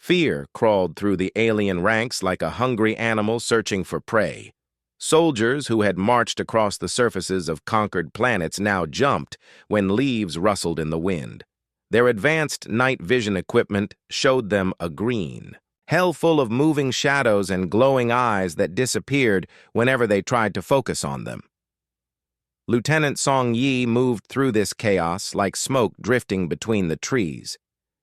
Fear crawled through the alien ranks like a hungry animal searching for prey. Soldiers who had marched across the surfaces of conquered planets now jumped when leaves rustled in the wind. Their advanced night vision equipment showed them a green hell full of moving shadows and glowing eyes that disappeared whenever they tried to focus on them. Lieutenant Song Yi moved through this chaos like smoke drifting between the trees.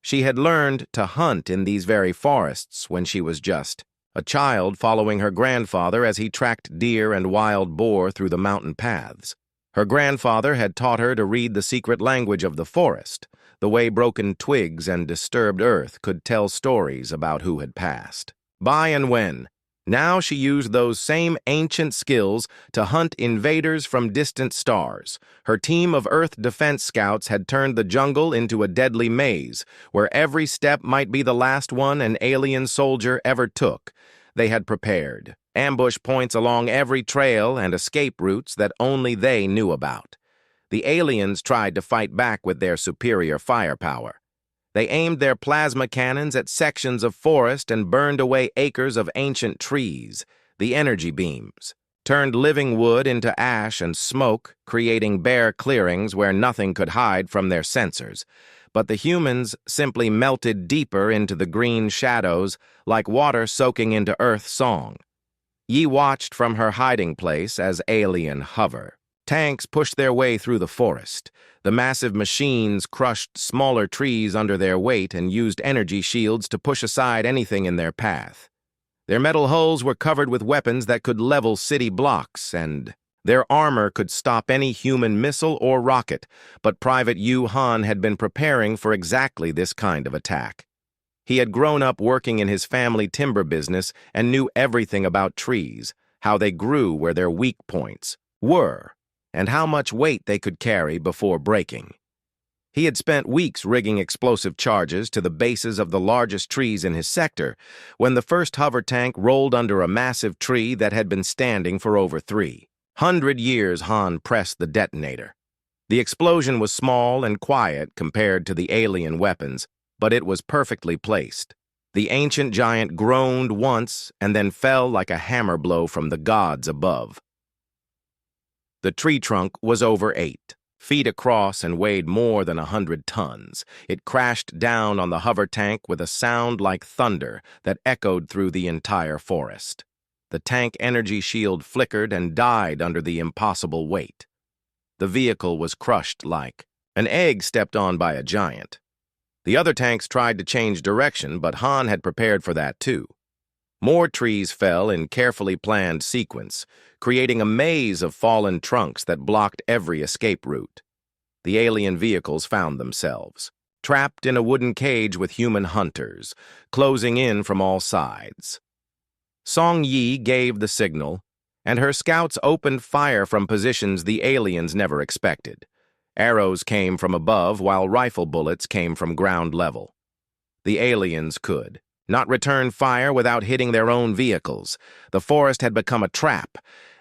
She had learned to hunt in these very forests when she was just a child, following her grandfather as he tracked deer and wild boar through the mountain paths. Her grandfather had taught her to read the secret language of the forest, the way broken twigs and disturbed earth could tell stories about who had passed. By and when. Now she used those same ancient skills to hunt invaders from distant stars. Her team of Earth defense scouts had turned the jungle into a deadly maze, where every step might be the last one an alien soldier ever took. They had prepared ambush points along every trail and escape routes that only they knew about. The aliens tried to fight back with their superior firepower. They aimed their plasma cannons at sections of forest and burned away acres of ancient trees. The energy beams turned living wood into ash and smoke, creating bare clearings where nothing could hide from their sensors. But the humans simply melted deeper into the green shadows like water soaking into Earth's song. Yi watched from her hiding place as alien hover. Tanks pushed their way through the forest. The massive machines crushed smaller trees under their weight and used energy shields to push aside anything in their path. Their metal hulls were covered with weapons that could level city blocks, and their armor could stop any human missile or rocket, but Private Yu Han had been preparing for exactly this kind of attack. He had grown up working in his family timber business and knew everything about trees, how they grew where their weak points were, and how much weight they could carry before breaking. He had spent weeks rigging explosive charges to the bases of the largest trees in his sector when the first hover tank rolled under a massive tree that had been standing for over 300 years. Han pressed the detonator. The explosion was small and quiet compared to the alien weapons, but it was perfectly placed. The ancient giant groaned once and then fell like a hammer blow from the gods above. The tree trunk was over 8 feet across and weighed more than 100 tons. It crashed down on the hover tank with a sound like thunder that echoed through the entire forest. The tank energy shield flickered and died under the impossible weight. The vehicle was crushed like an egg stepped on by a giant. The other tanks tried to change direction, but Han had prepared for that too. More trees fell in carefully planned sequence, creating a maze of fallen trunks that blocked every escape route. The alien vehicles found themselves trapped in a wooden cage with human hunters, closing in from all sides. Song Yi gave the signal, and her scouts opened fire from positions the aliens never expected. Arrows came from above, while rifle bullets came from ground level. The aliens could not return fire without hitting their own vehicles. The forest had become a trap,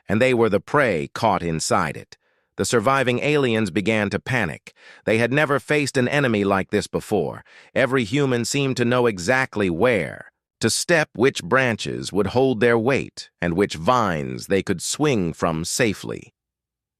and they were the prey caught inside it. The surviving aliens began to panic. They had never faced an enemy like this before. Every human seemed to know exactly where to step, which branches would hold their weight, and which vines they could swing from safely.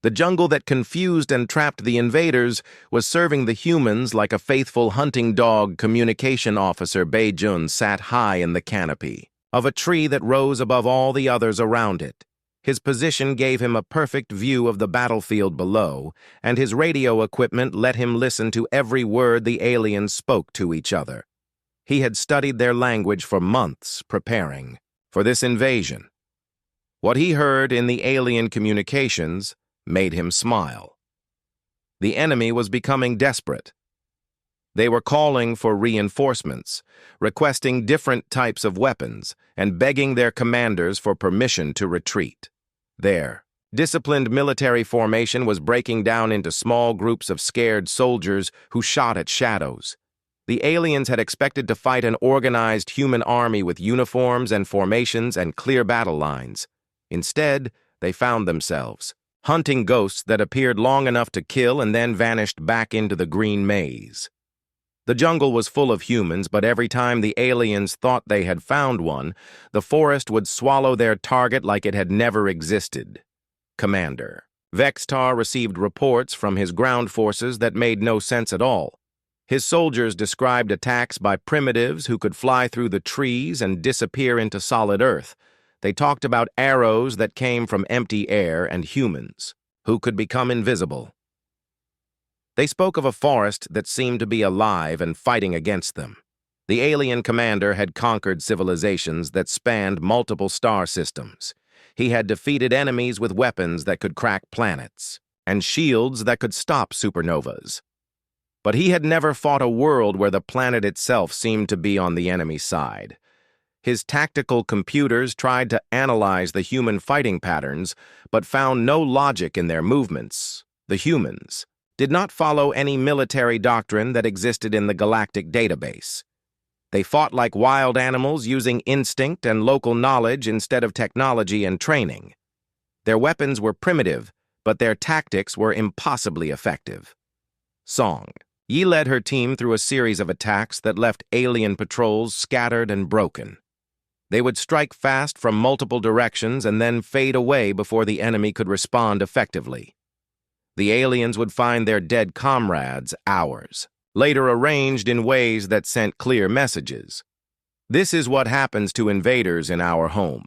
The jungle that confused and trapped the invaders was serving the humans like a faithful hunting dog. Communication officer Bei Jun sat high in the canopy of a tree that rose above all the others around it. His position gave him a perfect view of the battlefield below, and his radio equipment let him listen to every word the aliens spoke to each other. He had studied their language for months, preparing for this invasion. What he heard in the alien communications made him smile. The enemy was becoming desperate. They were calling for reinforcements, requesting different types of weapons, and begging their commanders for permission to retreat. Their disciplined military formation was breaking down into small groups of scared soldiers who shot at shadows. The aliens had expected to fight an organized human army with uniforms and formations and clear battle lines. Instead, they found themselves hunting ghosts that appeared long enough to kill and then vanished back into the green maze. The jungle was full of humans, but every time the aliens thought they had found one, the forest would swallow their target like it had never existed. Commander. Vextar received reports from his ground forces that made no sense at all. His soldiers described attacks by primitives who could fly through the trees and disappear into solid earth. They talked about arrows that came from empty air and humans who could become invisible. They spoke of a forest that seemed to be alive and fighting against them. The alien commander had conquered civilizations that spanned multiple star systems. He had defeated enemies with weapons that could crack planets, and shields that could stop supernovas. But he had never fought a world where the planet itself seemed to be on the enemy side. His tactical computers tried to analyze the human fighting patterns, but found no logic in their movements. The humans did not follow any military doctrine that existed in the Galactic database. They fought like wild animals using instinct and local knowledge instead of technology and training. Their weapons were primitive, but their tactics were impossibly effective. Song. Yi led her team through a series of attacks that left alien patrols scattered and broken. They would strike fast from multiple directions and then fade away before the enemy could respond effectively. The aliens would find their dead comrades ours, later arranged in ways that sent clear messages. This is what happens to invaders in our home.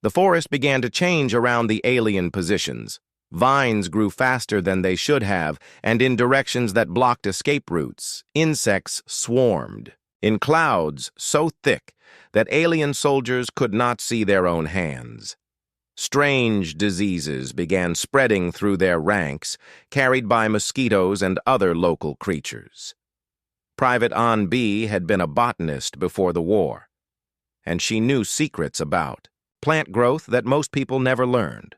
The forest began to change around the alien positions. Vines grew faster than they should have, and in directions that blocked escape routes, insects swarmed, in clouds so thick that alien soldiers could not see their own hands. Strange diseases began spreading through their ranks, carried by mosquitoes and other local creatures. Private An B had been a botanist before the war, and she knew secrets about plant growth that most people never learned.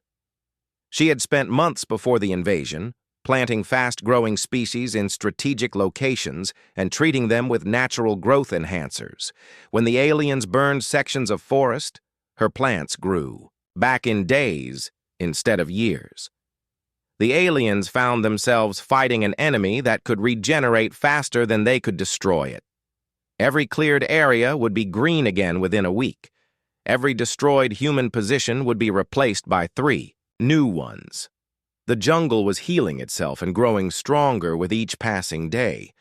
She had spent months before the invasion, planting fast-growing species in strategic locations and treating them with natural growth enhancers. When the aliens burned sections of forest, her plants grew, back in days instead of years. The aliens found themselves fighting an enemy that could regenerate faster than they could destroy it. Every cleared area would be green again within a week. Every destroyed human position would be replaced by 3 new ones. The jungle was healing itself and growing stronger with each passing day.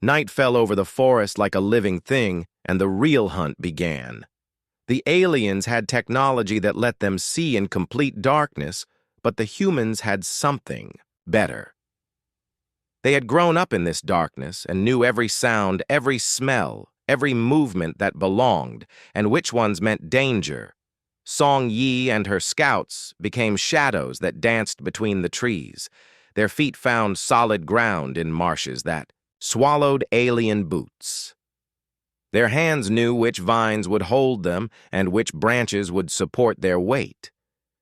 Night fell over the forest like a living thing, and the real hunt began. The aliens had technology that let them see in complete darkness, but the humans had something better. They had grown up in this darkness and knew every sound, every smell, every movement that belonged, and which ones meant danger. Song Yi and her scouts became shadows that danced between the trees. Their feet found solid ground in marshes that swallowed alien boots. Their hands knew which vines would hold them and which branches would support their weight.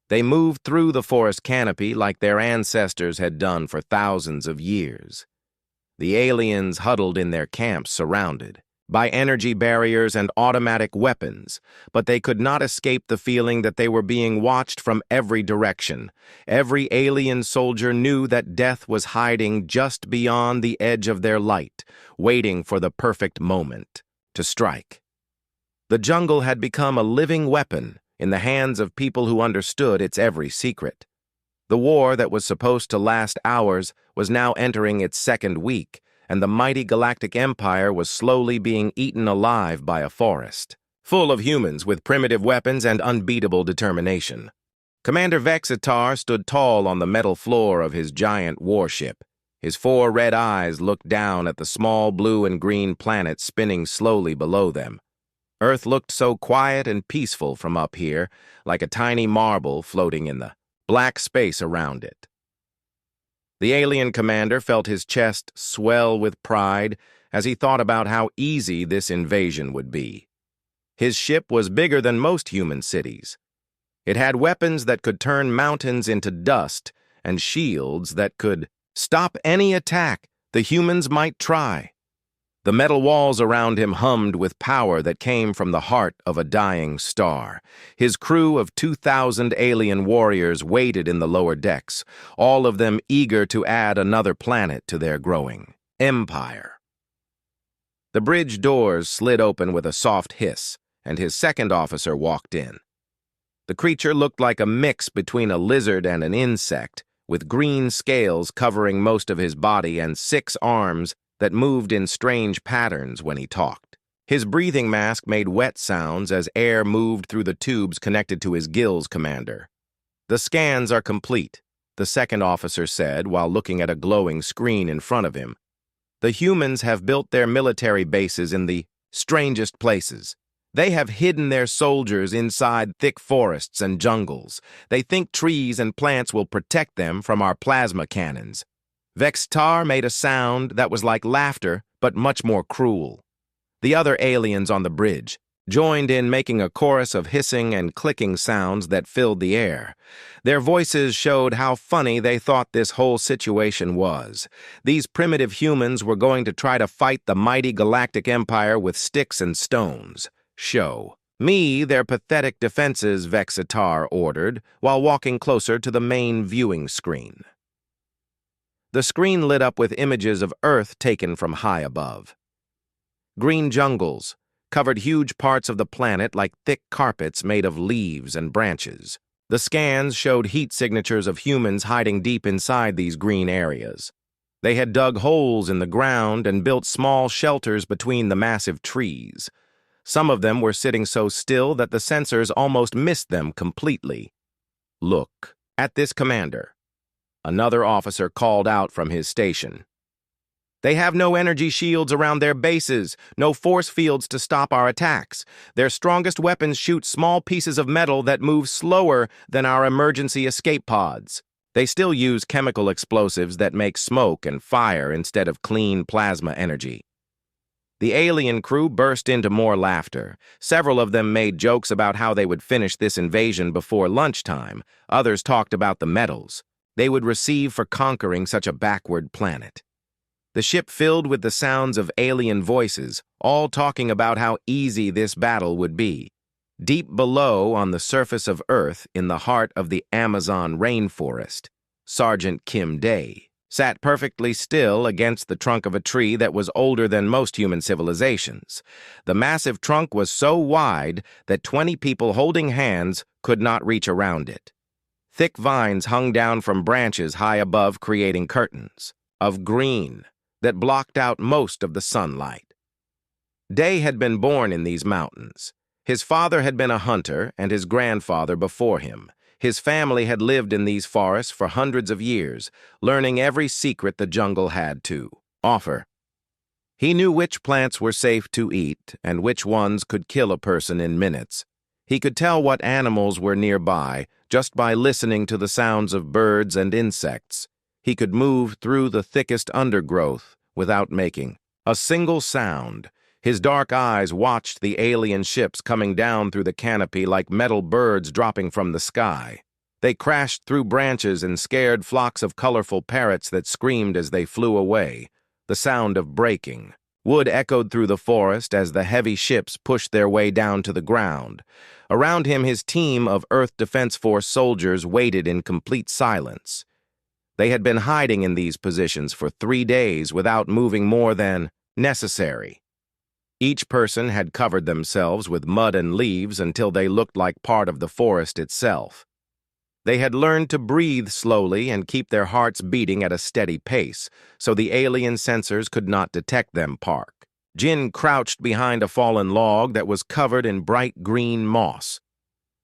They moved through the forest canopy like their ancestors had done for thousands of years. The aliens huddled in their camps surrounded by energy barriers and automatic weapons, but they could not escape the feeling that they were being watched from every direction. Every alien soldier knew that death was hiding just beyond the edge of their light, waiting for the perfect moment to strike. The jungle had become a living weapon in the hands of people who understood its every secret. The war that was supposed to last hours was now entering its second week, and the mighty Galactic Empire was slowly being eaten alive by a forest, full of humans with primitive weapons and unbeatable determination. Commander Vexatar stood tall on the metal floor of his giant warship. His 4 red eyes looked down at the small blue and green planet spinning slowly below them. Earth looked so quiet and peaceful from up here, like a tiny marble floating in the black space around it. The alien commander felt his chest swell with pride as he thought about how easy this invasion would be. His ship was bigger than most human cities. It had weapons that could turn mountains into dust and shields that could stop any attack the humans might try. The metal walls around him hummed with power that came from the heart of a dying star. His crew of 2,000 alien warriors waited in the lower decks, all of them eager to add another planet to their growing empire. The bridge doors slid open with a soft hiss, and his second officer walked in. The creature looked like a mix between a lizard and an insect, with green scales covering most of his body and 6 arms that moved in strange patterns when he talked. His breathing mask made wet sounds as air moved through the tubes connected to his gills, Commander. "The scans are complete," the second officer said while looking at a glowing screen in front of him. "The humans have built their military bases in the strangest places. They have hidden their soldiers inside thick forests and jungles. They think trees and plants will protect them from our plasma cannons." Vex'tar made a sound that was like laughter, but much more cruel. The other aliens on the bridge joined in, making a chorus of hissing and clicking sounds that filled the air. Their voices showed how funny they thought this whole situation was. These primitive humans were going to try to fight the mighty Galactic Empire with sticks and stones. "Show me their pathetic defenses," Vex'tar ordered, while walking closer to the main viewing screen. The screen lit up with images of Earth taken from high above. Green jungles covered huge parts of the planet like thick carpets made of leaves and branches. The scans showed heat signatures of humans hiding deep inside these green areas. They had dug holes in the ground and built small shelters between the massive trees. Some of them were sitting so still that the sensors almost missed them completely. "Look at this, Commander," another officer called out from his station. "They have no energy shields around their bases, no force fields to stop our attacks. Their strongest weapons shoot small pieces of metal that move slower than our emergency escape pods. They still use chemical explosives that make smoke and fire instead of clean plasma energy." The alien crew burst into more laughter. Several of them made jokes about how they would finish this invasion before lunchtime. Others talked about the medals they would receive for conquering such a backward planet. The ship filled with the sounds of alien voices, all talking about how easy this battle would be. Deep below, on the surface of Earth, in the heart of the Amazon rainforest, Sergeant Kim Day sat perfectly still against the trunk of a tree that was older than most human civilizations. The massive trunk was so wide that 20 people holding hands could not reach around it. Thick vines hung down from branches high above, creating curtains of green that blocked out most of the sunlight. Day had been born in these mountains. His father had been a hunter and his grandfather before him. His family had lived in these forests for hundreds of years, learning every secret the jungle had to offer. He knew which plants were safe to eat and which ones could kill a person in minutes. He could tell what animals were nearby just by listening to the sounds of birds and insects. He could move through the thickest undergrowth without making a single sound. His dark eyes watched the alien ships coming down through the canopy like metal birds dropping from the sky. They crashed through branches and scared flocks of colorful parrots that screamed as they flew away. The sound of breaking wood echoed through the forest as the heavy ships pushed their way down to the ground. Around him, his team of Earth Defense Force soldiers waited in complete silence. They had been hiding in these positions for 3 days without moving more than necessary. Each person had covered themselves with mud and leaves until they looked like part of the forest itself. They had learned to breathe slowly and keep their hearts beating at a steady pace, so the alien sensors could not detect them. Jin crouched behind a fallen log that was covered in bright green moss.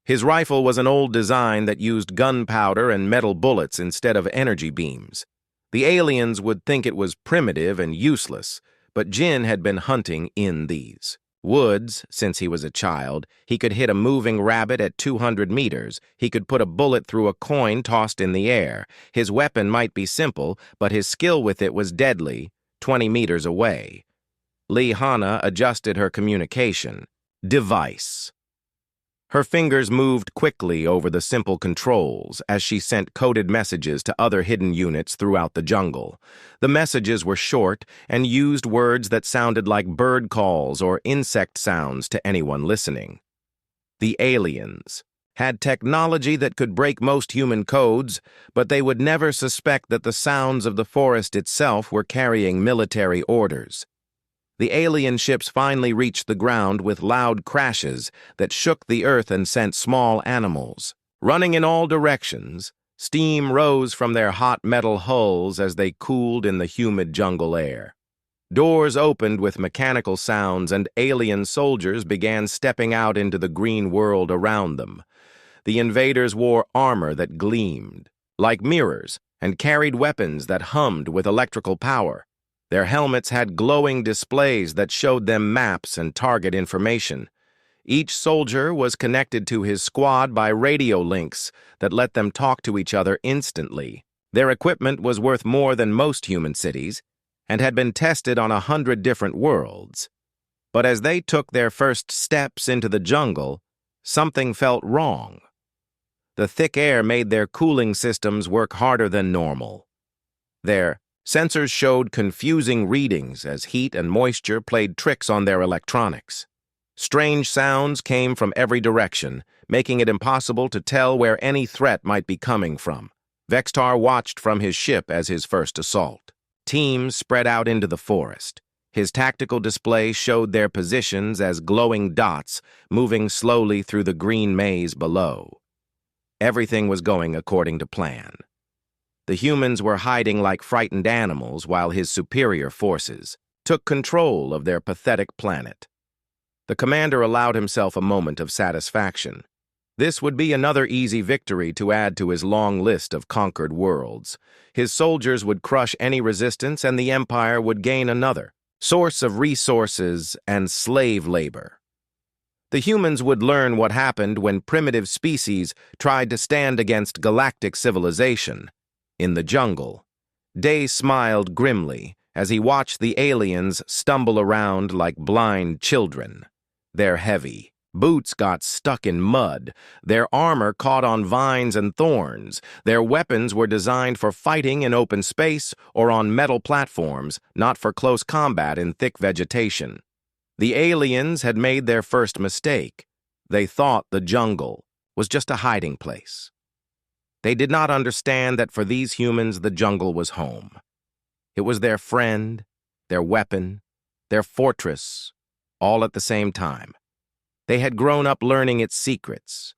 His rifle was an old design that used gunpowder and metal bullets instead of energy beams. The aliens would think it was primitive and useless, but Jin had been hunting in these woods since he was a child. He could hit a moving rabbit at 200 meters. He could put a bullet through a coin tossed in the air. His weapon might be simple, but his skill with it was deadly, 20 meters away. Li Hana adjusted her communication device. Her fingers moved quickly over the simple controls as she sent coded messages to other hidden units throughout the jungle. The messages were short and used words that sounded like bird calls or insect sounds to anyone listening. The aliens had technology that could break most human codes, but they would never suspect that the sounds of the forest itself were carrying military orders. The alien ships finally reached the ground with loud crashes that shook the earth and sent small animals running in all directions. Steam rose from their hot metal hulls as they cooled in the humid jungle air. Doors opened with mechanical sounds, and alien soldiers began stepping out into the green world around them. The invaders wore armor that gleamed like mirrors and carried weapons that hummed with electrical power. Their helmets had glowing displays that showed them maps and target information. Each soldier was connected to his squad by radio links that let them talk to each other instantly. Their equipment was worth more than most human cities and had been tested on 100 different worlds. But as they took their first steps into the jungle, something felt wrong. The thick air made their cooling systems work harder than normal. Their sensors showed confusing readings as heat and moisture played tricks on their electronics. Strange sounds came from every direction, making it impossible to tell where any threat might be coming from. Vextar watched from his ship as his first assault. Teams spread out into the forest. His tactical display showed their positions as glowing dots moving slowly through the green maze below. Everything was going according to plan. The humans were hiding like frightened animals while his superior forces took control of their pathetic planet. The commander allowed himself a moment of satisfaction. This would be another easy victory to add to his long list of conquered worlds. His soldiers would crush any resistance, and the Empire would gain another source of resources and slave labor. The humans would learn what happened when primitive species tried to stand against galactic civilization. In the jungle, Day smiled grimly as he watched the aliens stumble around like blind children. Their heavy boots got stuck in mud, their armor caught on vines and thorns, their weapons were designed for fighting in open space or on metal platforms, not for close combat in thick vegetation. The aliens had made their first mistake. They thought the jungle was just a hiding place. They did not understand that for these humans the jungle was home. It was their friend, their weapon, their fortress, all at the same time. They had grown up learning its secrets.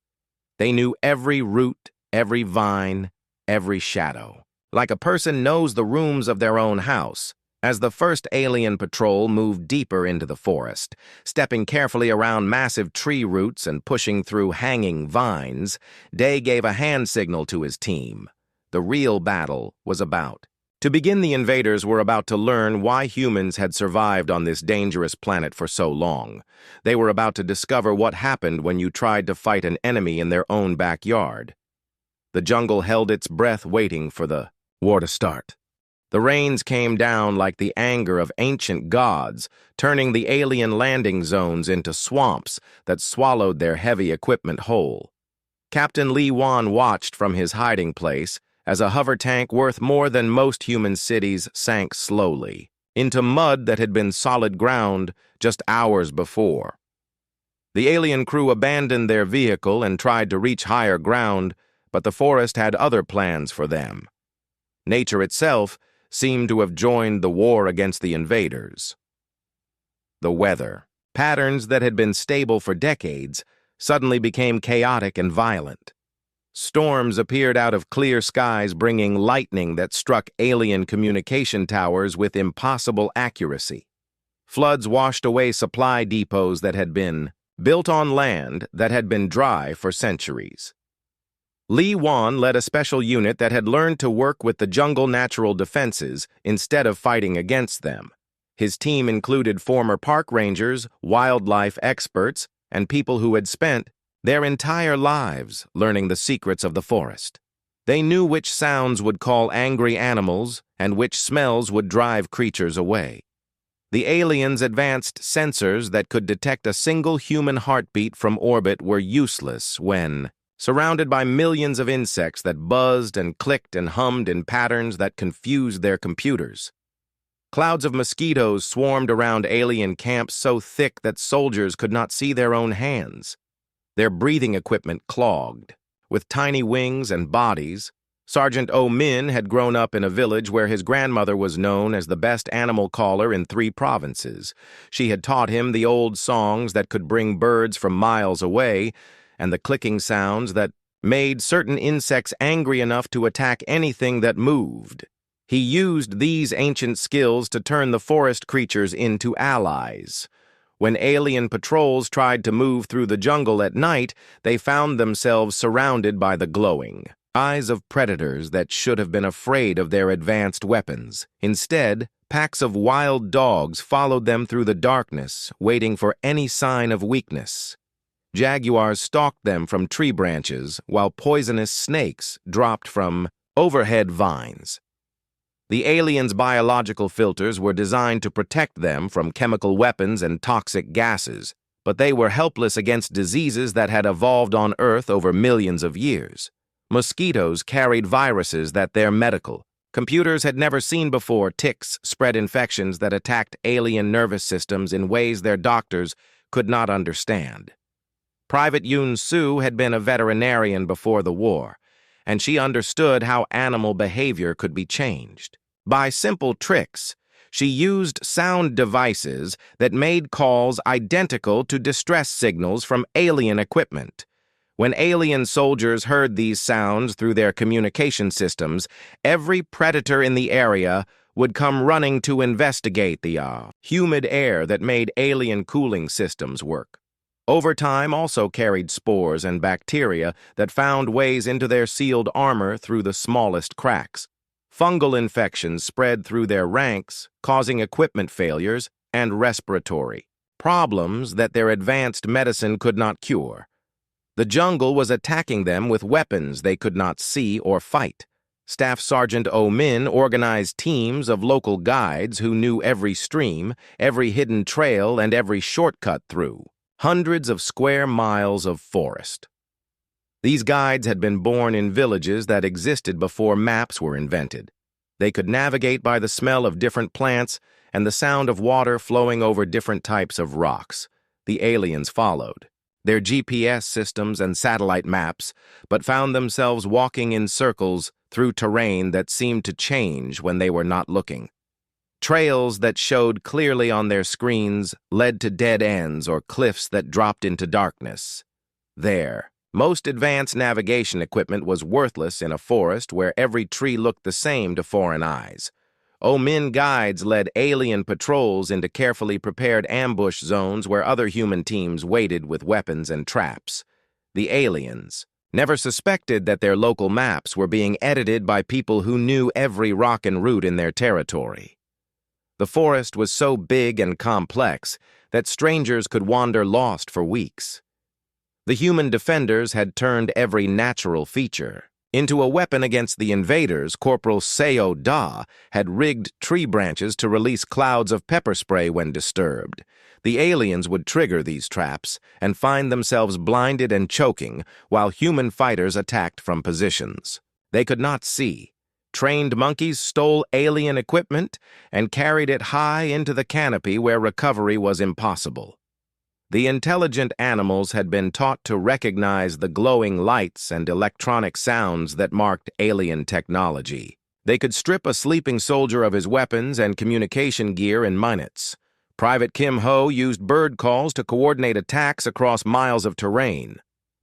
They knew every root, every vine, every shadow. Like a person knows the rooms of their own house. As the first alien patrol moved deeper into the forest, stepping carefully around massive tree roots and pushing through hanging vines, Day gave a hand signal to his team. The real battle was about. To begin, the invaders were about to learn why humans had survived on this dangerous planet for so long. They were about to discover what happened when you tried to fight an enemy in their own backyard. The jungle held its breath waiting for the war to start. The rains came down like the anger of ancient gods, turning the alien landing zones into swamps that swallowed their heavy equipment whole. Captain Lee Wan watched from his hiding place as a hover tank worth more than most human cities sank slowly into mud that had been solid ground just hours before. The alien crew abandoned their vehicle and tried to reach higher ground, but the forest had other plans for them. Nature itself seemed to have joined the war against the invaders. The weather, patterns that had been stable for decades, suddenly became chaotic and violent. Storms appeared out of clear skies, bringing lightning that struck alien communication towers with impossible accuracy. Floods washed away supply depots that had been built on land that had been dry for centuries. Lee Wan led a special unit that had learned to work with the jungle natural defenses instead of fighting against them. His team included former park rangers, wildlife experts, and people who had spent their entire lives learning the secrets of the forest. They knew which sounds would call angry animals and which smells would drive creatures away. The aliens' advanced sensors that could detect a single human heartbeat from orbit were useless when, surrounded by millions of insects that buzzed and clicked and hummed in patterns that confused their computers. Clouds of mosquitoes swarmed around alien camps so thick that soldiers could not see their own hands. Their breathing equipment clogged. With tiny wings and bodies, Sergeant O-Min had grown up in a village where his grandmother was known as the best animal caller in 3 provinces. She had taught him the old songs that could bring birds from miles away, and the clicking sounds that made certain insects angry enough to attack anything that moved. He used these ancient skills to turn the forest creatures into allies. When alien patrols tried to move through the jungle at night, they found themselves surrounded by the glowing eyes of predators that should have been afraid of their advanced weapons. Instead, packs of wild dogs followed them through the darkness, waiting for any sign of weakness. Jaguars stalked them from tree branches, while poisonous snakes dropped from overhead vines. The aliens' biological filters were designed to protect them from chemical weapons and toxic gases, but they were helpless against diseases that had evolved on Earth over millions of years. Mosquitoes carried viruses that their medical computers had never seen before. Ticks spread infections that attacked alien nervous systems in ways their doctors could not understand. Private Yun Su had been a veterinarian before the war, and she understood how animal behavior could be changed. By simple tricks, she used sound devices that made calls identical to distress signals from alien equipment. When alien soldiers heard these sounds through their communication systems, every predator in the area would come running to investigate the humid air that made alien cooling systems work. Overtime also carried spores and bacteria that found ways into their sealed armor through the smallest cracks. Fungal infections spread through their ranks, causing equipment failures and respiratory problems that their advanced medicine could not cure. The jungle was attacking them with weapons they could not see or fight. Staff Sergeant O-Min organized teams of local guides who knew every stream, every hidden trail, and every shortcut through hundreds of square miles of forest. These guides had been born in villages that existed before maps were invented. They could navigate by the smell of different plants and the sound of water flowing over different types of rocks. The aliens followed their GPS systems and satellite maps, but found themselves walking in circles through terrain that seemed to change when they were not looking. Trails that showed clearly on their screens led to dead ends or cliffs that dropped into darkness. There, most advanced navigation equipment was worthless in a forest where every tree looked the same to foreign eyes. O-Min guides led alien patrols into carefully prepared ambush zones where other human teams waited with weapons and traps. The aliens never suspected that their local maps were being edited by people who knew every rock and route in their territory. The forest was so big and complex that strangers could wander lost for weeks. The human defenders had turned every natural feature into a weapon against the invaders. Corporal Seo Da had rigged tree branches to release clouds of pepper spray when disturbed. The aliens would trigger these traps and find themselves blinded and choking while human fighters attacked from positions they could not see. Trained monkeys stole alien equipment and carried it high into the canopy where recovery was impossible. The intelligent animals had been taught to recognize the glowing lights and electronic sounds that marked alien technology. They could strip a sleeping soldier of his weapons and communication gear in minutes. Private Kim Ho used bird calls to coordinate attacks across miles of terrain.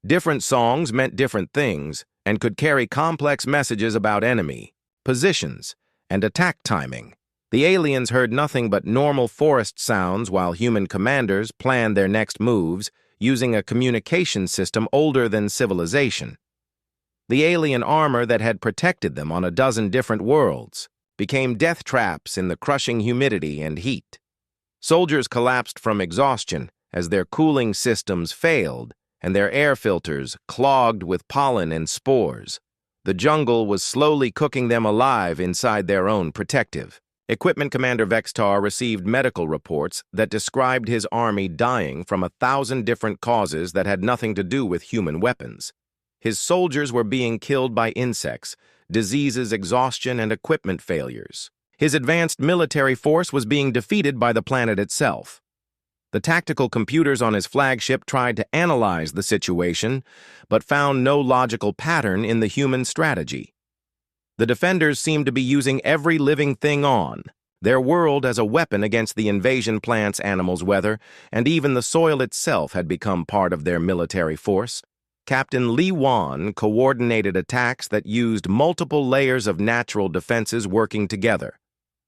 Different songs meant different things and could carry complex messages about enemy, positions, and attack timing. The aliens heard nothing but normal forest sounds while human commanders planned their next moves using a communication system older than civilization. The alien armor that had protected them on a dozen different worlds became death traps in the crushing humidity and heat. Soldiers collapsed from exhaustion as their cooling systems failed and their air filters clogged with pollen and spores. The jungle was slowly cooking them alive inside their own protective. Equipment Commander Vextar received medical reports that described his army dying from 1,000 different causes that had nothing to do with human weapons. His soldiers were being killed by insects, diseases, exhaustion, and equipment failures. His advanced military force was being defeated by the planet itself. The tactical computers on his flagship tried to analyze the situation, but found no logical pattern in the human strategy. The defenders seemed to be using every living thing on their world as a weapon against the invasion plants, animals, weather, and even the soil itself had become part of their military force. Captain Li Wan coordinated attacks that used multiple layers of natural defenses working together.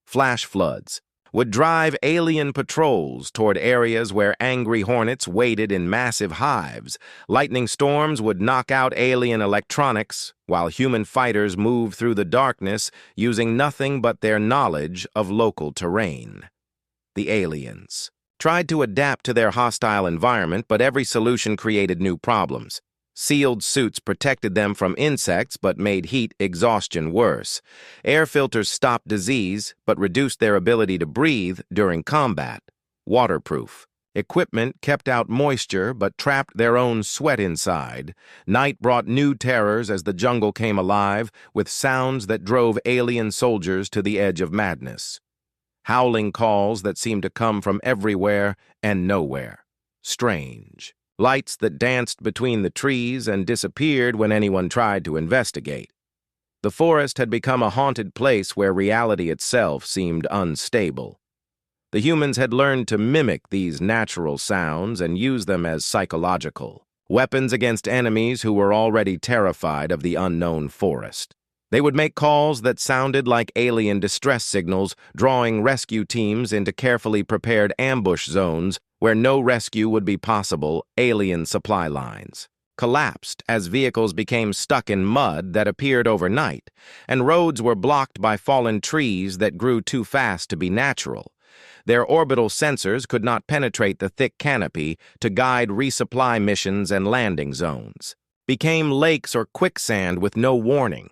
Flash floods would drive alien patrols toward areas where angry hornets waited in massive hives. Lightning storms would knock out alien electronics, while human fighters moved through the darkness using nothing but their knowledge of local terrain. The aliens tried to adapt to their hostile environment, but every solution created new problems. Sealed suits protected them from insects but made heat exhaustion worse. Air filters stopped disease but reduced their ability to breathe during combat. Waterproof equipment kept out moisture but trapped their own sweat inside. Night brought new terrors as the jungle came alive with sounds that drove alien soldiers to the edge of madness. Howling calls that seemed to come from everywhere and nowhere. Strange. Lights that danced between the trees and disappeared when anyone tried to investigate. The forest had become a haunted place where reality itself seemed unstable. The humans had learned to mimic these natural sounds and use them as psychological weapons against enemies who were already terrified of the unknown forest. They would make calls that sounded like alien distress signals, drawing rescue teams into carefully prepared ambush zones where no rescue would be possible. Alien supply lines collapsed as vehicles became stuck in mud that appeared overnight, and roads were blocked by fallen trees that grew too fast to be natural. Their orbital sensors could not penetrate the thick canopy to guide resupply missions, and landing zones became lakes or quicksand with no warning.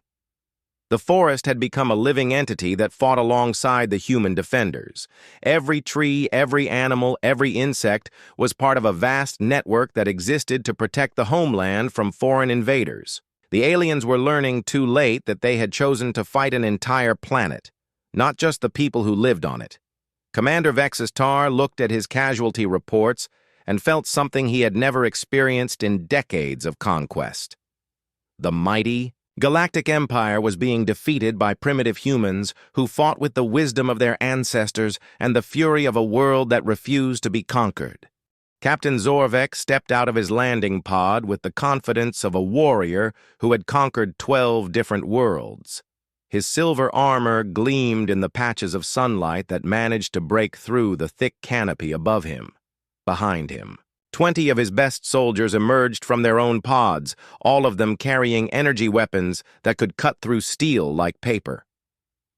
The forest had become a living entity that fought alongside the human defenders. Every tree, every animal, every insect was part of a vast network that existed to protect the homeland from foreign invaders. The aliens were learning too late that they had chosen to fight an entire planet, not just the people who lived on it. Commander Vexus Tar looked at his casualty reports and felt something he had never experienced in decades of conquest. The mighty Galactic Empire was being defeated by primitive humans who fought with the wisdom of their ancestors and the fury of a world that refused to be conquered. Captain Zorvek stepped out of his landing pod with the confidence of a warrior who had conquered 12 different worlds. His silver armor gleamed in the patches of sunlight that managed to break through the thick canopy above him. Behind him, 20 of his best soldiers emerged from their own pods, all of them carrying energy weapons that could cut through steel like paper.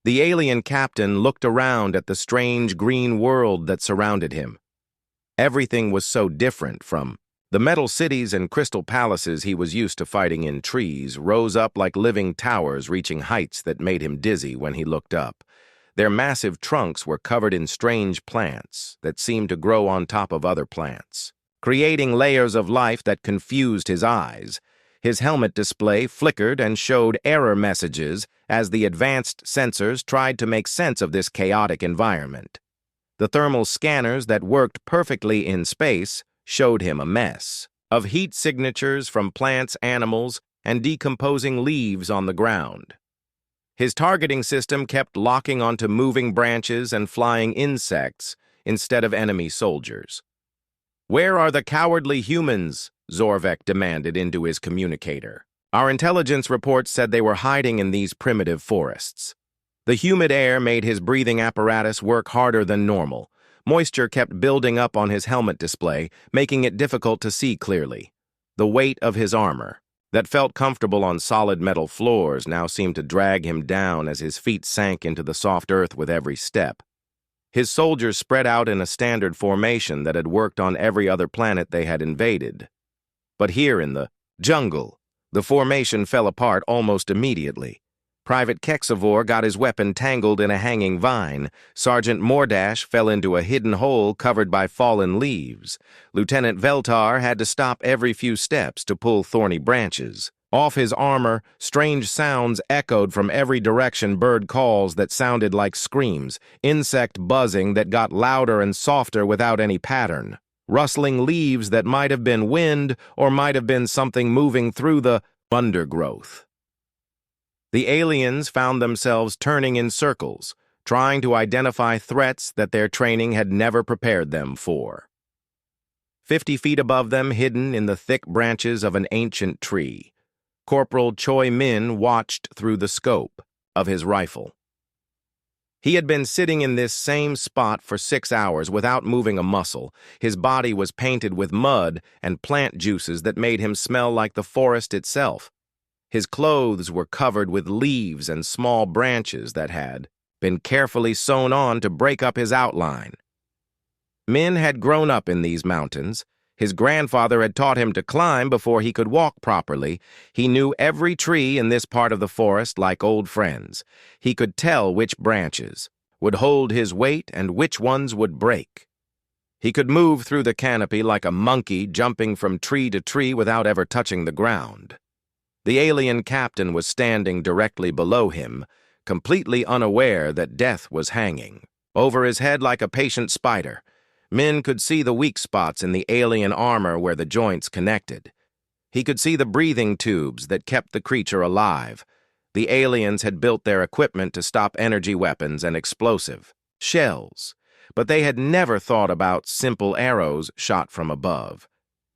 The alien captain looked around at the strange green world that surrounded him. Everything was so different. From the metal cities and crystal palaces he was used to fighting in, trees rose up like living towers, reaching heights that made him dizzy when he looked up. Their massive trunks were covered in strange plants that seemed to grow on top of other plants, creating layers of life that confused his eyes. His helmet display flickered and showed error messages as the advanced sensors tried to make sense of this chaotic environment. The thermal scanners that worked perfectly in space showed him a mess of heat signatures from plants, animals, and decomposing leaves on the ground. His targeting system kept locking onto moving branches and flying insects instead of enemy soldiers. "Where are the cowardly humans?" Zorvek demanded into his communicator. "Our intelligence reports said they were hiding in these primitive forests." The humid air made his breathing apparatus work harder than normal. Moisture kept building up on his helmet display, making it difficult to see clearly. The weight of his armor, that felt comfortable on solid metal floors, now seemed to drag him down as his feet sank into the soft earth with every step. His soldiers spread out in a standard formation that had worked on every other planet they had invaded. But here in the jungle, the formation fell apart almost immediately. Private Kexavor got his weapon tangled in a hanging vine. Sergeant Mordash fell into a hidden hole covered by fallen leaves. Lieutenant Veltar had to stop every few steps to pull thorny branches. Off his armor, strange sounds echoed from every direction, bird calls that sounded like screams, insect buzzing that got louder and softer without any pattern, rustling leaves that might have been wind or might have been something moving through the undergrowth. The aliens found themselves turning in circles, trying to identify threats that their training had never prepared them for. 50 feet above them, hidden in the thick branches of an ancient tree, Corporal Choi Min watched through the scope of his rifle. He had been sitting in this same spot for 6 hours without moving a muscle. His body was painted with mud and plant juices that made him smell like the forest itself. His clothes were covered with leaves and small branches that had been carefully sewn on to break up his outline. Min had grown up in these mountains. His grandfather had taught him to climb before he could walk properly. He knew every tree in this part of the forest like old friends. He could tell which branches would hold his weight and which ones would break. He could move through the canopy like a monkey, jumping from tree to tree without ever touching the ground. The alien captain was standing directly below him, completely unaware that death was hanging over his head like a patient spider. Min could see the weak spots in the alien armor where the joints connected. He could see the breathing tubes that kept the creature alive. The aliens had built their equipment to stop energy weapons and explosive shells, but they had never thought about simple arrows shot from above.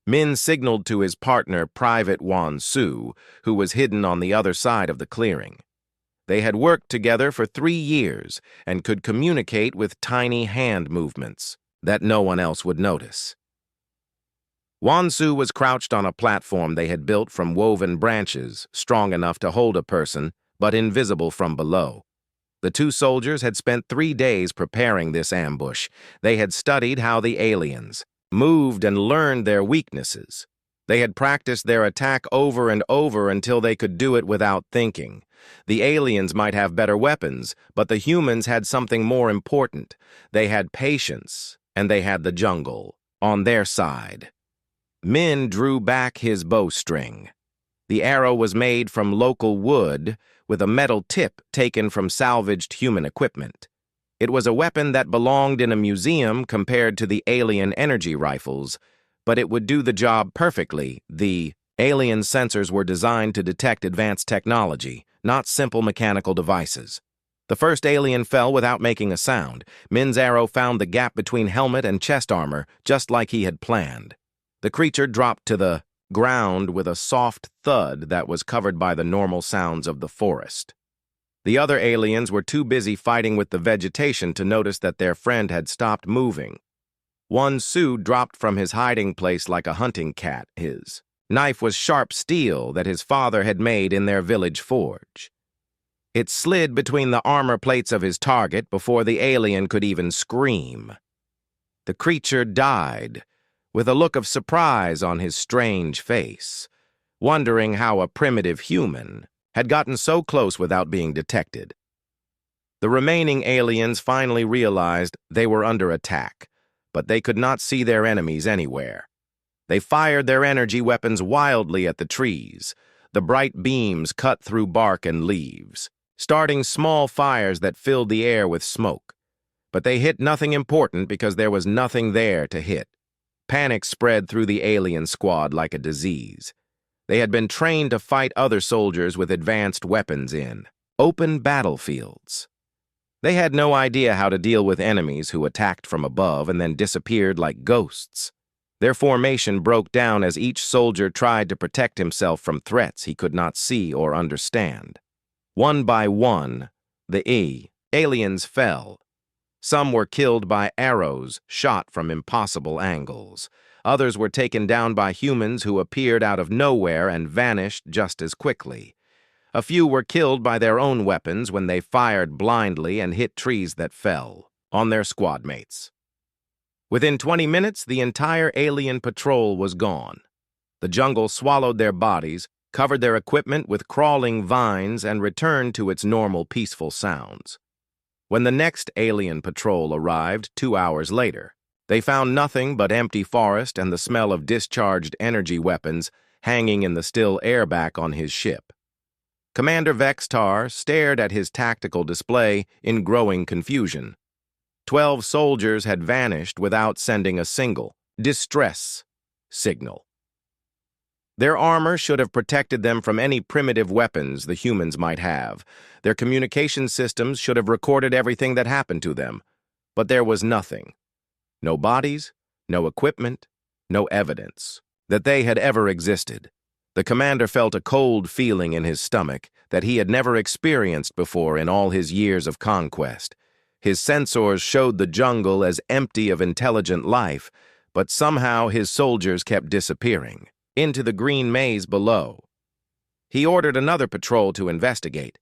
Min signaled to his partner, Private Won-Soo, who was hidden on the other side of the clearing. They had worked together for 3 years and could communicate with tiny hand movements that no one else would notice. Won-Soo was crouched on a platform they had built from woven branches, strong enough to hold a person, but invisible from below. The 2 soldiers had spent 3 days preparing this ambush. They had studied how the aliens moved and learned their weaknesses. They had practiced their attack over and over until they could do it without thinking. The aliens might have better weapons, but the humans had something more important. They had patience, and they had the jungle on their side. Min drew back his bowstring. The arrow was made from local wood, with a metal tip taken from salvaged human equipment. It was a weapon that belonged in a museum compared to the alien energy rifles, but it would do the job perfectly. The alien sensors were designed to detect advanced technology, not simple mechanical devices. The first alien fell without making a sound. Min's arrow found the gap between helmet and chest armor, just like he had planned. The creature dropped to the ground with a soft thud that was covered by the normal sounds of the forest. The other aliens were too busy fighting with the vegetation to notice that their friend had stopped moving. Won-Soo dropped from his hiding place like a hunting cat. His knife was sharp steel that his father had made in their village forge. It slid between the armor plates of his target before the alien could even scream. The creature died, with a look of surprise on his strange face, wondering how a primitive human had gotten so close without being detected. The remaining aliens finally realized they were under attack, but they could not see their enemies anywhere. They fired their energy weapons wildly at the trees. The bright beams cut through bark and leaves, starting small fires that filled the air with smoke. But they hit nothing important because there was nothing there to hit. Panic spread through the alien squad like a disease. They had been trained to fight other soldiers with advanced weapons in open battlefields. They had no idea how to deal with enemies who attacked from above and then disappeared like ghosts. Their formation broke down as each soldier tried to protect himself from threats he could not see or understand. One by one, the aliens fell. Some were killed by arrows shot from impossible angles. Others were taken down by humans who appeared out of nowhere and vanished just as quickly. A few were killed by their own weapons when they fired blindly and hit trees that fell on their squad mates. Within 20 minutes, the entire alien patrol was gone. The jungle swallowed their bodies, covered their equipment with crawling vines, and returned to its normal peaceful sounds. When the next alien patrol arrived 2 hours later, they found nothing but empty forest and the smell of discharged energy weapons hanging in the still air back on his ship. Commander Vextar stared at his tactical display in growing confusion. 12 soldiers had vanished without sending a single distress signal. Their armor should have protected them from any primitive weapons the humans might have. Their communication systems should have recorded everything that happened to them. But there was nothing. No bodies, no equipment, no evidence that they had ever existed. The commander felt a cold feeling in his stomach that he had never experienced before in all his years of conquest. His sensors showed the jungle as empty of intelligent life, but somehow his soldiers kept disappearing into the green maze below. He ordered another patrol to investigate,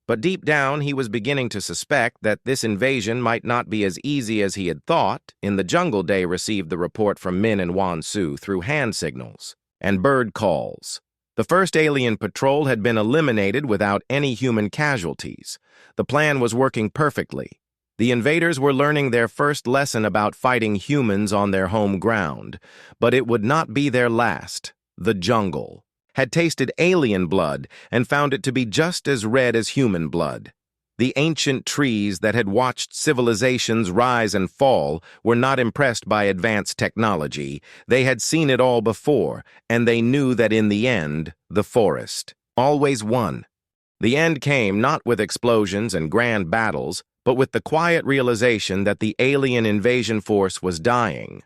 but deep down he was beginning to suspect that this invasion might not be as easy as he had thought. In the jungle, Day received the report from Min and Wan Su through hand signals and bird calls. The first alien patrol had been eliminated without any human casualties. The plan was working perfectly. The invaders were learning their first lesson about fighting humans on their home ground, but it would not be their last. The jungle had tasted alien blood and found it to be just as red as human blood. The ancient trees that had watched civilizations rise and fall were not impressed by advanced technology. They had seen it all before, and they knew that in the end, the forest always won. The end came not with explosions and grand battles, but with the quiet realization that the alien invasion force was dying.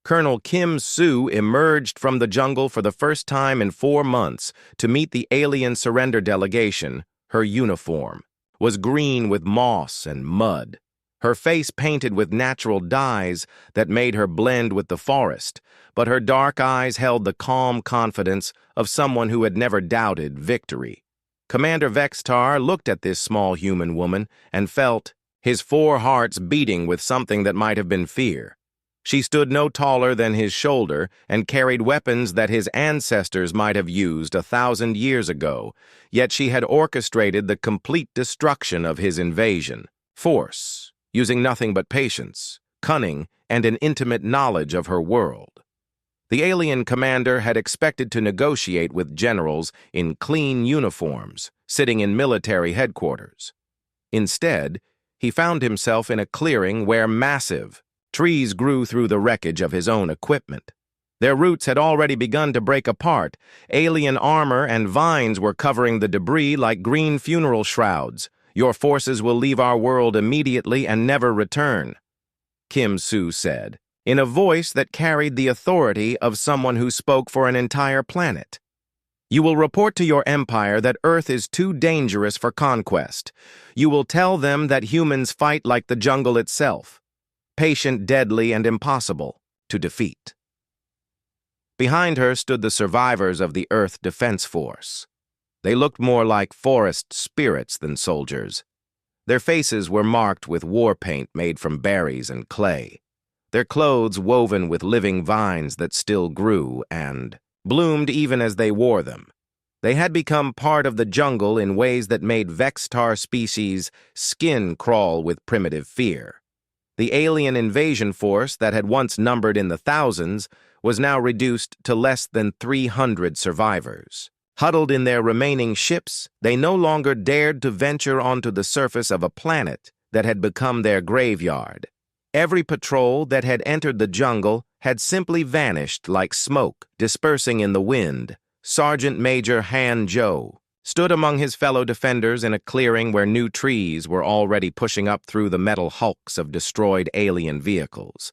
Colonel Kim Soo emerged from the jungle for the first time in 4 months to meet the alien surrender delegation. Her uniform was green with moss and mud, her face painted with natural dyes that made her blend with the forest, but her dark eyes held the calm confidence of someone who had never doubted victory. Commander Vextar looked at this small human woman and felt his 4 hearts beating with something that might have been fear. She stood no taller than his shoulder and carried weapons that his ancestors might have used 1,000 years ago, yet she had orchestrated the complete destruction of his invasion. Force, using nothing but patience, cunning, and an intimate knowledge of her world. The alien commander had expected to negotiate with generals in clean uniforms, sitting in military headquarters. Instead, he found himself in a clearing where massive trees grew through the wreckage of his own equipment. Their roots had already begun to break apart. Alien armor and vines were covering the debris like green funeral shrouds. Your forces will leave our world immediately and never return, Kim Soo said, in a voice that carried the authority of someone who spoke for an entire planet. You will report to your empire that Earth is too dangerous for conquest. You will tell them that humans fight like the jungle itself, patient, deadly, and impossible to defeat. Behind her stood the survivors of the Earth Defense Force. They looked more like forest spirits than soldiers. Their faces were marked with war paint made from berries and clay, their clothes woven with living vines that still grew and bloomed even as they wore them. They had become part of the jungle in ways that made Vextar species' skin crawl with primitive fear. The alien invasion force that had once numbered in the thousands was now reduced to less than 300 survivors. Huddled in their remaining ships, they no longer dared to venture onto the surface of a planet that had become their graveyard. Every patrol that had entered the jungle had simply vanished like smoke dispersing in the wind. Sergeant Major Han Zhou stood among his fellow defenders in a clearing where new trees were already pushing up through the metal hulks of destroyed alien vehicles.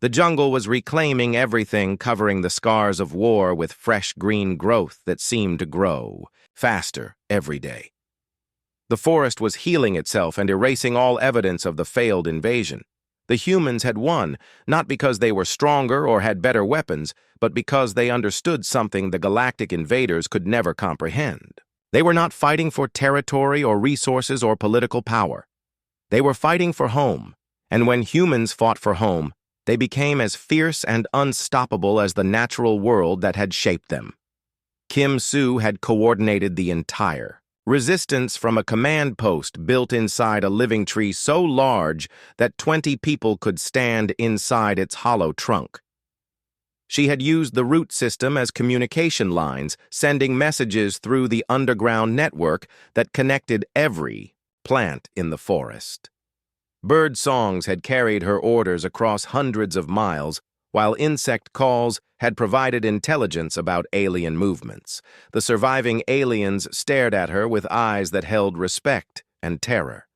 The jungle was reclaiming everything, covering the scars of war with fresh green growth that seemed to grow faster every day. The forest was healing itself and erasing all evidence of the failed invasion. The humans had won, not because they were stronger or had better weapons, but because they understood something the galactic invaders could never comprehend. They were not fighting for territory or resources or political power. They were fighting for home, and when humans fought for home, they became as fierce and unstoppable as the natural world that had shaped them. Kim Soo had coordinated the entire resistance from a command post built inside a living tree so large that 20 people could stand inside its hollow trunk. She had used the root system as communication lines, sending messages through the underground network that connected every plant in the forest. Bird songs had carried her orders across hundreds of miles, while insect calls had provided intelligence about alien movements. The surviving aliens stared at her with eyes that held respect and terror.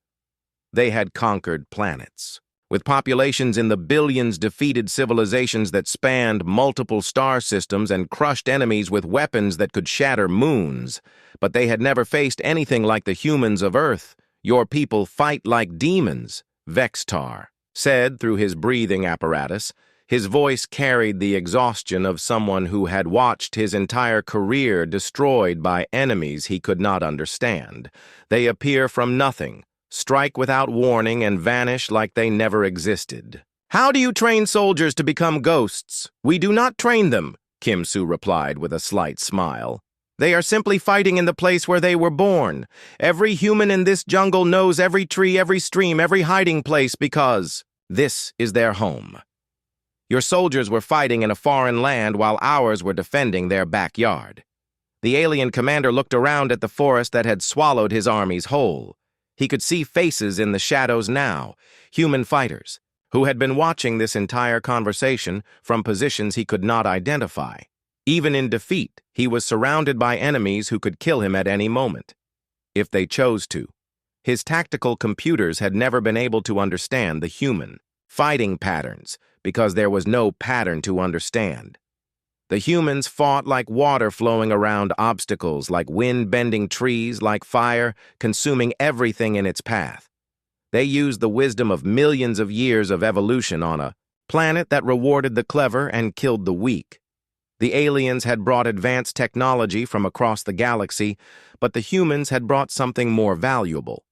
They had conquered planets. With populations in the billions, defeated civilizations that spanned multiple star systems and crushed enemies with weapons that could shatter moons. But they had never faced anything like the humans of Earth. "Your people fight like demons," Vextar said through his breathing apparatus. His voice carried the exhaustion of someone who had watched his entire career destroyed by enemies he could not understand. "They appear from nothing, strike without warning, and vanish like they never existed." "How do you train soldiers to become ghosts?" "We do not train them," Kim Soo replied with a slight smile. "They are simply fighting in the place where they were born. Every human in this jungle knows every tree, every stream, every hiding place because this is their home. Your soldiers were fighting in a foreign land while ours were defending their backyard." The alien commander looked around at the forest that had swallowed his armies whole. He could see faces in the shadows now, human fighters, who had been watching this entire conversation from positions he could not identify. Even in defeat, he was surrounded by enemies who could kill him at any moment, if they chose to. His tactical computers had never been able to understand the human fighting patterns because there was no pattern to understand. The humans fought like water flowing around obstacles, like wind bending trees, like fire consuming everything in its path. They used the wisdom of millions of years of evolution on a planet that rewarded the clever and killed the weak. The aliens had brought advanced technology from across the galaxy, but the humans had brought something more valuable.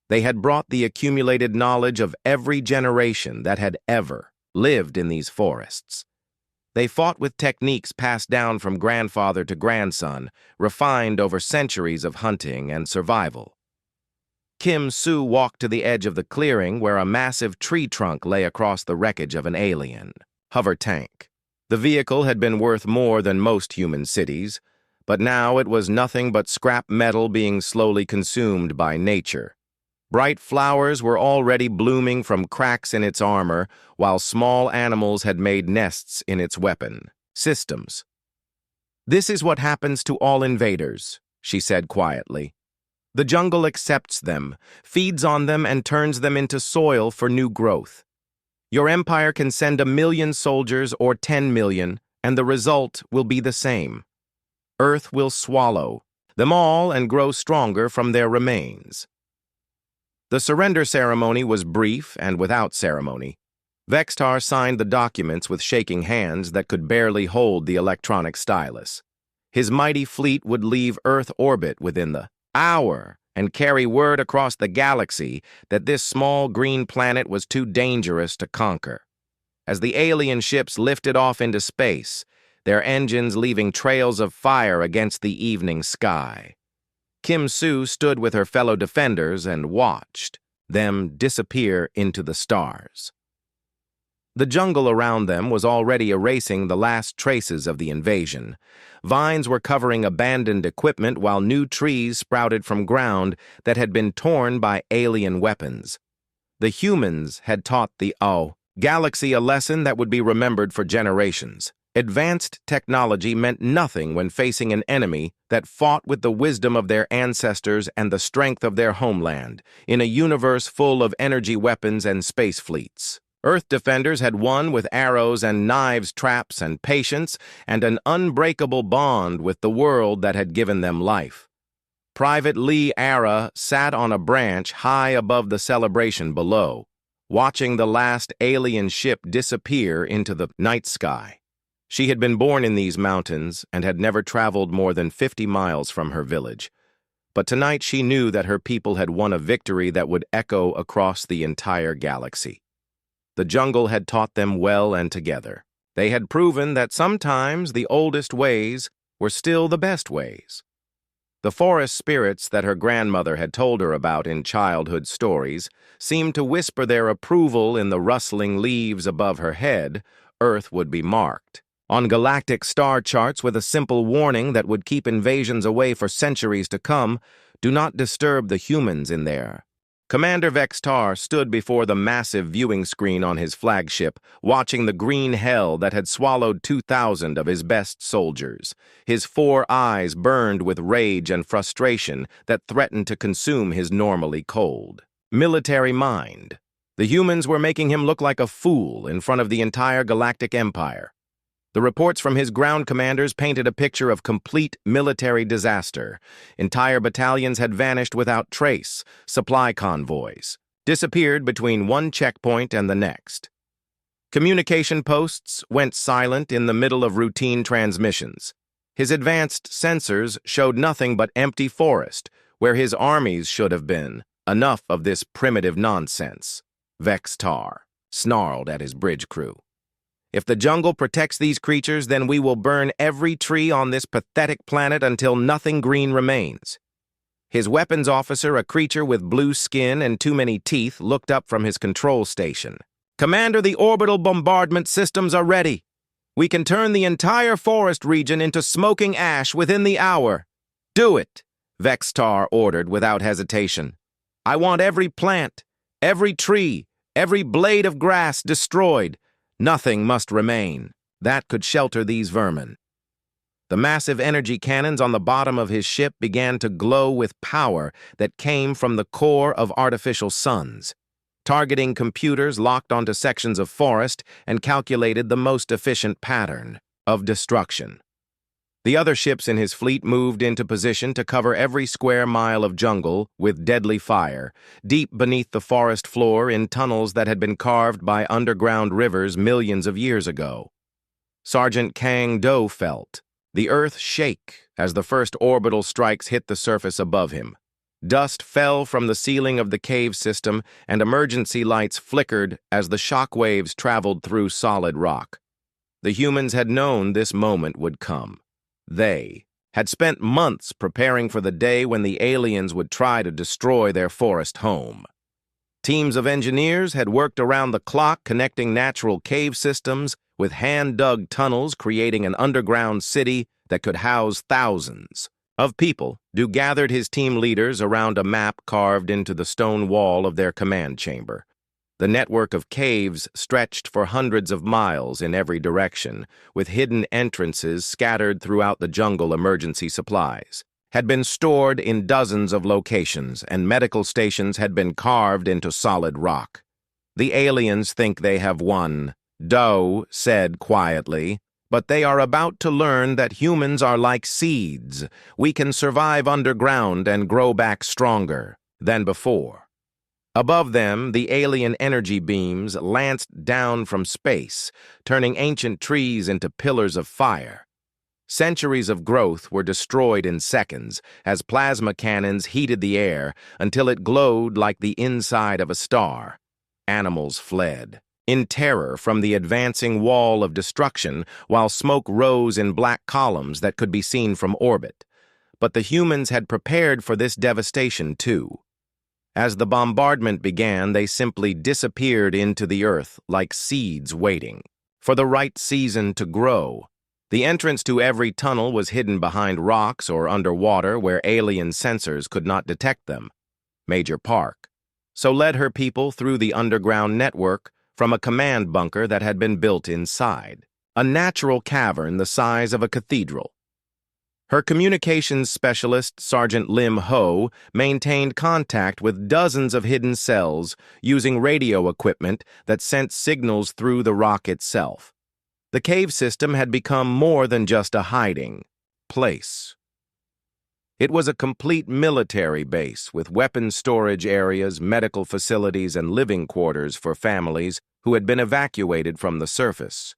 They had brought the accumulated knowledge of every generation that had ever lived in these forests. They fought with techniques passed down from grandfather to grandson, refined over centuries of hunting and survival. Kim Soo walked to the edge of the clearing where a massive tree trunk lay across the wreckage of an alien hover tank. The vehicle had been worth more than most human cities, but now it was nothing but scrap metal being slowly consumed by nature. Bright flowers were already blooming from cracks in its armor, while small animals had made nests in its weapon systems. "This is what happens to all invaders," she said quietly. "The jungle accepts them, feeds on them, and turns them into soil for new growth. Your empire can send 1,000,000 soldiers or 10 million, and the result will be the same. Earth will swallow them all and grow stronger from their remains." The surrender ceremony was brief and without ceremony. Vextar signed the documents with shaking hands that could barely hold the electronic stylus. His mighty fleet would leave Earth orbit within the hour and carry word across the galaxy that this small green planet was too dangerous to conquer. As the alien ships lifted off into space, their engines leaving trails of fire against the evening sky, Kim Soo stood with her fellow defenders and watched them disappear into the stars. The jungle around them was already erasing the last traces of the invasion. Vines were covering abandoned equipment while new trees sprouted from ground that had been torn by alien weapons. The humans had taught the galaxy a lesson that would be remembered for generations. Advanced technology meant nothing when facing an enemy that fought with the wisdom of their ancestors and the strength of their homeland, in a universe full of energy weapons and space fleets. Earth defenders had won with arrows and knives, traps and patience, and an unbreakable bond with the world that had given them life. Private Lee Ara sat on a branch high above the celebration below, watching the last alien ship disappear into the night sky. She had been born in these mountains and had never traveled more than 50 miles from her village. But tonight she knew that her people had won a victory that would echo across the entire galaxy. The jungle had taught them well and together. They had proven that sometimes the oldest ways were still the best ways. The forest spirits that her grandmother had told her about in childhood stories seemed to whisper their approval in the rustling leaves above her head. Earth would be marked on galactic star charts with a simple warning that would keep invasions away for centuries to come. Do not disturb the humans in there. Commander Vextar stood before the massive viewing screen on his flagship, watching the green hell that had swallowed 2,000 of his best soldiers. His 4 eyes burned with rage and frustration that threatened to consume his normally cold military mind. The humans were making him look like a fool in front of the entire Galactic Empire. The reports from his ground commanders painted a picture of complete military disaster. Entire battalions had vanished without trace, supply convoys disappeared between one checkpoint and the next. Communication posts went silent in the middle of routine transmissions. His advanced sensors showed nothing but empty forest, where his armies should have been. Enough of this primitive nonsense, Vextar snarled at his bridge crew. If the jungle protects these creatures, then we will burn every tree on this pathetic planet until nothing green remains. His weapons officer, a creature with blue skin and too many teeth, looked up from his control station. Commander, the orbital bombardment systems are ready. We can turn the entire forest region into smoking ash within the hour. Do it, Vextar ordered without hesitation. I want every plant, every tree, every blade of grass destroyed. Nothing must remain that could shelter these vermin. The massive energy cannons on the bottom of his ship began to glow with power that came from the core of artificial suns. Targeting computers locked onto sections of forest and calculated the most efficient pattern of destruction. The other ships in his fleet moved into position to cover every square mile of jungle with deadly fire, deep beneath the forest floor in tunnels that had been carved by underground rivers millions of years ago. Sergeant Kang Do felt the earth shake as the first orbital strikes hit the surface above him. Dust fell from the ceiling of the cave system, and emergency lights flickered as the shock waves traveled through solid rock. The humans had known this moment would come. They had spent months preparing for the day when the aliens would try to destroy their forest home. Teams of engineers had worked around the clock connecting natural cave systems with hand-dug tunnels, creating an underground city that could house thousands of people. Du gathered his team leaders around a map carved into the stone wall of their command chamber. The network of caves stretched for hundreds of miles in every direction, with hidden entrances scattered throughout the jungle. Emergency supplies had been stored in dozens of locations, and medical stations had been carved into solid rock. The aliens think they have won, Do said quietly, but they are about to learn that humans are like seeds. We can survive underground and grow back stronger than before. Above them, the alien energy beams lanced down from space, turning ancient trees into pillars of fire. Centuries of growth were destroyed in seconds as plasma cannons heated the air until it glowed like the inside of a star. Animals fled in terror from the advancing wall of destruction, while smoke rose in black columns that could be seen from orbit. But the humans had prepared for this devastation too. As the bombardment began, they simply disappeared into the earth like seeds waiting for the right season to grow. The entrance to every tunnel was hidden behind rocks or underwater where alien sensors could not detect them. Major Park so led her people through the underground network from a command bunker that had been built inside, a natural cavern the size of a cathedral. Her communications specialist, Sergeant Lim Ho, maintained contact with dozens of hidden cells using radio equipment that sent signals through the rock itself. The cave system had become more than just a hiding place. It was a complete military base with weapons storage areas, medical facilities, and living quarters for families who had been evacuated from the surface.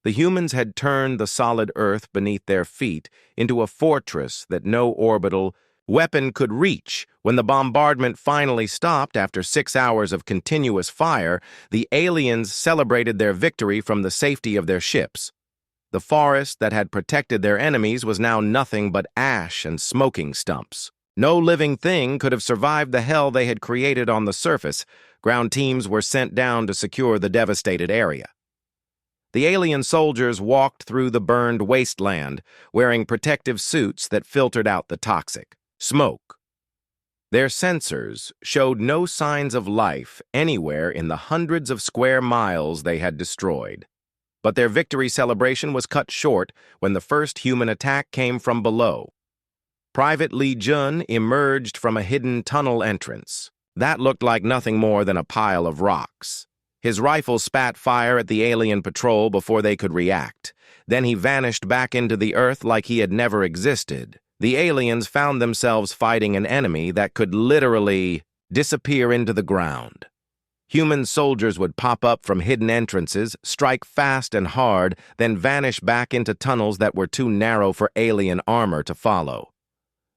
The humans had turned the solid earth beneath their feet into a fortress that no orbital weapon could reach. When the bombardment finally stopped after 6 hours of continuous fire, the aliens celebrated their victory from the safety of their ships. The forest that had protected their enemies was now nothing but ash and smoking stumps. No living thing could have survived the hell they had created on the surface. Ground teams were sent down to secure the devastated area. The alien soldiers walked through the burned wasteland, wearing protective suits that filtered out the toxic smoke. Their sensors showed no signs of life anywhere in the hundreds of square miles they had destroyed. But their victory celebration was cut short when the first human attack came from below. Private Lee Jun emerged from a hidden tunnel entrance. That looked like nothing more than a pile of rocks. His rifle spat fire at the alien patrol before they could react. Then he vanished back into the earth like he had never existed. The aliens found themselves fighting an enemy that could literally disappear into the ground. Human soldiers would pop up from hidden entrances, strike fast and hard, then vanish back into tunnels that were too narrow for alien armor to follow.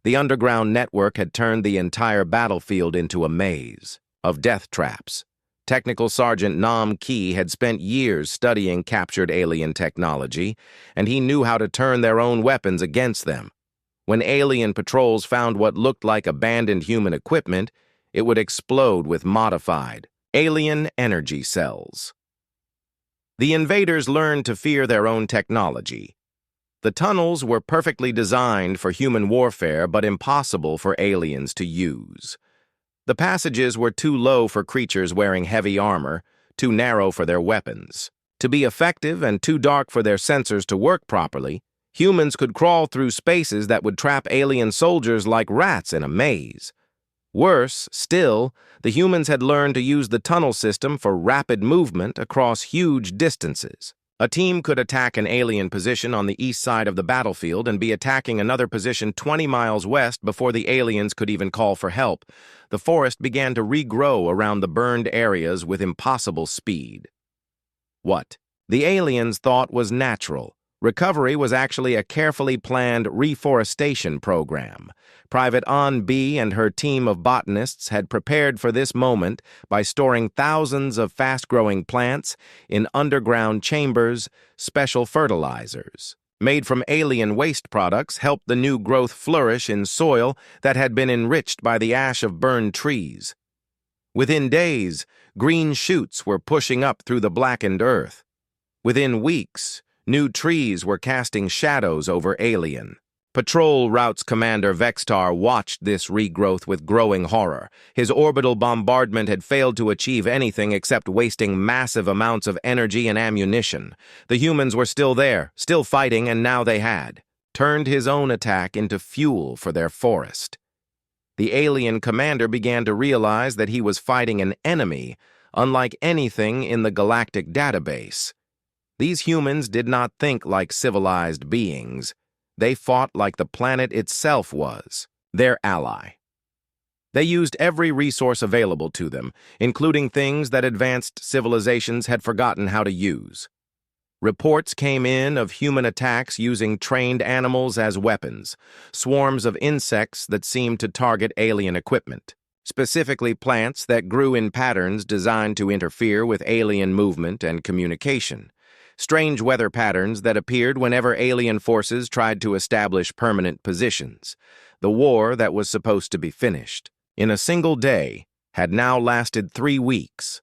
The underground network had turned the entire battlefield into a maze of death traps. Technical Sergeant Nam Ki had spent years studying captured alien technology, and he knew how to turn their own weapons against them. When alien patrols found what looked like abandoned human equipment, it would explode with modified alien energy cells. The invaders learned to fear their own technology. The tunnels were perfectly designed for human warfare but impossible for aliens to use. The passages were too low for creatures wearing heavy armor, too narrow for their weapons. To be effective and too dark for their sensors to work properly, humans could crawl through spaces that would trap alien soldiers like rats in a maze. Worse still, the humans had learned to use the tunnel system for rapid movement across huge distances. A team could attack an alien position on the east side of the battlefield and be attacking another position 20 miles west before the aliens could even call for help. The forest began to regrow around the burned areas with impossible speed. What the aliens thought was natural recovery was actually a carefully planned reforestation program. Private An B and her team of botanists had prepared for this moment by storing thousands of fast-growing plants in underground chambers. Special fertilizers made from alien waste products helped the new growth flourish in soil that had been enriched by the ash of burned trees. Within days, green shoots were pushing up through the blackened earth. Within weeks, new trees were casting shadows over alien. Patrol Routes Commander Vextar watched this regrowth with growing horror. His orbital bombardment had failed to achieve anything except wasting massive amounts of energy and ammunition. The humans were still there, still fighting, and now they had turned his own attack into fuel for their forest. The alien commander began to realize that he was fighting an enemy unlike anything in the Galactic database. These humans did not think like civilized beings. They fought like the planet itself was their ally. They used every resource available to them, including things that advanced civilizations had forgotten how to use. Reports came in of human attacks using trained animals as weapons, swarms of insects that seemed to target alien equipment, specifically plants that grew in patterns designed to interfere with alien movement and communication. Strange weather patterns that appeared whenever alien forces tried to establish permanent positions. The war that was supposed to be finished in a single day had now lasted 3 weeks.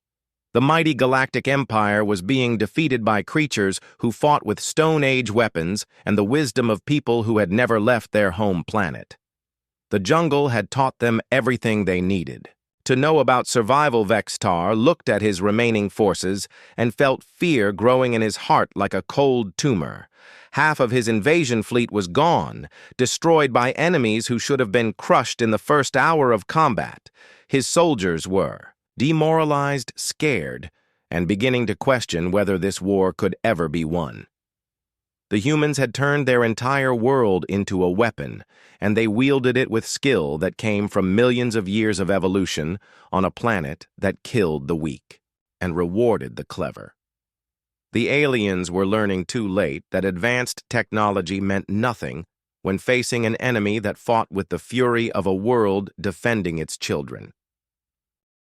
The mighty Galactic Empire was being defeated by creatures who fought with Stone Age weapons and the wisdom of people who had never left their home planet. The jungle had taught them everything they needed. To know about survival, Vextar looked at his remaining forces and felt fear growing in his heart like a cold tumor. Half of his invasion fleet was gone, destroyed by enemies who should have been crushed in the first hour of combat. His soldiers were demoralized, scared, and beginning to question whether this war could ever be won. The humans had turned their entire world into a weapon, and they wielded it with skill that came from millions of years of evolution on a planet that killed the weak and rewarded the clever. The aliens were learning too late that advanced technology meant nothing when facing an enemy that fought with the fury of a world defending its children.